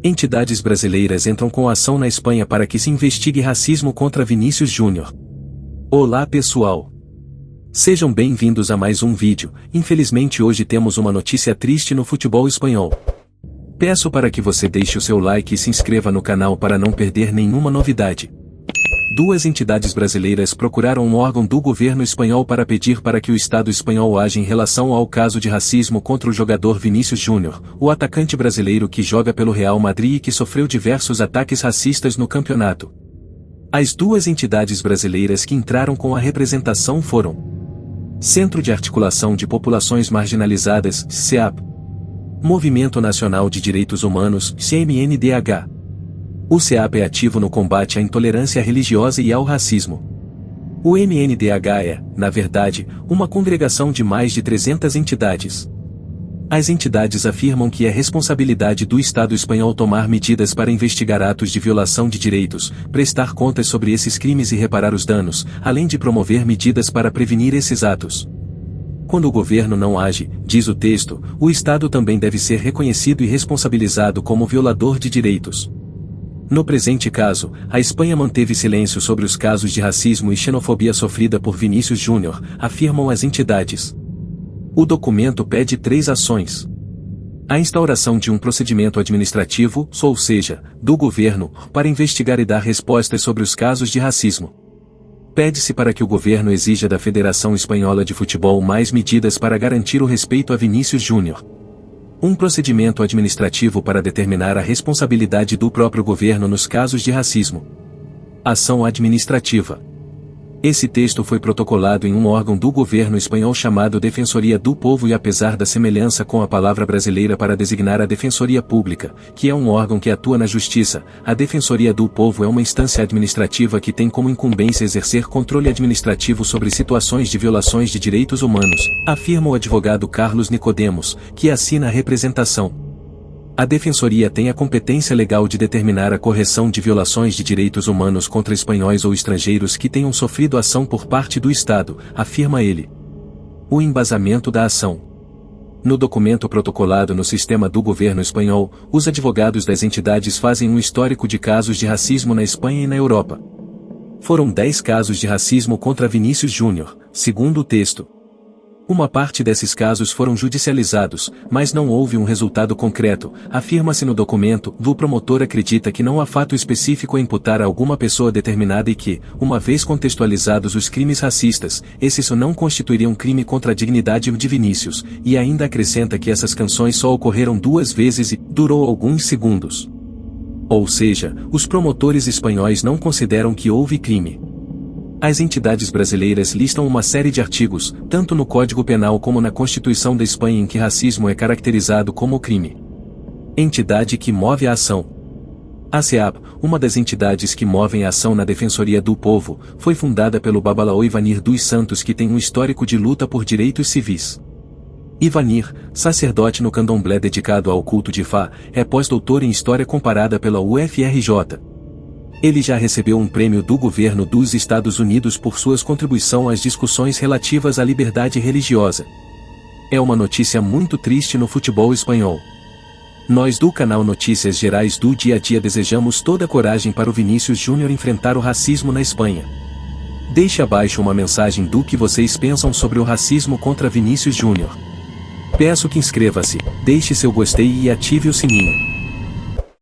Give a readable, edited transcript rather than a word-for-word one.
Entidades brasileiras entram com ação na Espanha para que se investigue racismo contra Vinícius Júnior. Olá pessoal! Sejam bem-vindos a mais um vídeo. Infelizmente hoje temos uma notícia triste no futebol espanhol. Peço para que você deixe o seu like e se inscreva no canal para não perder nenhuma novidade. Duas entidades brasileiras procuraram um órgão do governo espanhol para pedir para que o Estado espanhol age em relação ao caso de racismo contra o jogador Vinícius Júnior, o atacante brasileiro que joga pelo Real Madrid e que sofreu diversos ataques racistas no campeonato. As duas entidades brasileiras que entraram com a representação foram Centro de Articulação de Populações Marginalizadas, CEAP, Movimento Nacional de Direitos Humanos, CMNDH. O CEAP é ativo no combate à intolerância religiosa e ao racismo. O MNDH é, na verdade, uma congregação de mais de 300 entidades. As entidades afirmam que é responsabilidade do Estado espanhol tomar medidas para investigar atos de violação de direitos, prestar contas sobre esses crimes e reparar os danos, além de promover medidas para prevenir esses atos. Quando o governo não age, diz o texto, o Estado também deve ser reconhecido e responsabilizado como violador de direitos. No presente caso, a Espanha manteve silêncio sobre os casos de racismo e xenofobia sofrida por Vinícius Júnior, afirmam as entidades. O documento pede 3 ações. A instauração de um procedimento administrativo, ou seja, do governo, para investigar e dar respostas sobre os casos de racismo. Pede-se para que o governo exija da Federação Espanhola de Futebol mais medidas para garantir o respeito a Vinícius Júnior. Um procedimento administrativo para determinar a responsabilidade do próprio governo nos casos de racismo. Ação administrativa. Esse texto foi protocolado em um órgão do governo espanhol chamado Defensoria do Povo e apesar da semelhança com a palavra brasileira para designar a Defensoria Pública, que é um órgão que atua na justiça, a Defensoria do Povo é uma instância administrativa que tem como incumbência exercer controle administrativo sobre situações de violações de direitos humanos, afirma o advogado Carlos Nicodemos, que assina a representação. A Defensoria tem a competência legal de determinar a correção de violações de direitos humanos contra espanhóis ou estrangeiros que tenham sofrido ação por parte do Estado, afirma ele. O embasamento da ação. No documento protocolado no sistema do governo espanhol, os advogados das entidades fazem um histórico de casos de racismo na Espanha e na Europa. Foram 10 casos de racismo contra Vinícius Júnior, segundo o texto. Uma parte desses casos foram judicializados, mas não houve um resultado concreto, afirma-se no documento. O promotor acredita que não há fato específico a imputar a alguma pessoa determinada e que, uma vez contextualizados os crimes racistas, esses não constituiriam um crime contra a dignidade de Vinícius, e ainda acrescenta que essas canções só ocorreram 2 vezes e durou alguns segundos. Ou seja, os promotores espanhóis não consideram que houve crime. As entidades brasileiras listam uma série de artigos, tanto no Código Penal como na Constituição da Espanha em que racismo é caracterizado como crime. Entidade que move a ação. A CEAP, uma das entidades que movem a ação na Defensoria do Povo, foi fundada pelo Babalaô Ivanir dos Santos que tem um histórico de luta por direitos civis. Ivanir, sacerdote no candomblé dedicado ao culto de Fá, é pós-doutor em História Comparada pela UFRJ. Ele já recebeu um prêmio do governo dos Estados Unidos por suas contribuições às discussões relativas à liberdade religiosa. É uma notícia muito triste no futebol espanhol. Nós do canal Notícias Gerais do Dia a Dia desejamos toda a coragem para o Vinícius Júnior enfrentar o racismo na Espanha. Deixe abaixo uma mensagem do que vocês pensam sobre o racismo contra Vinícius Júnior. Peço que inscreva-se, deixe seu gostei e ative o sininho.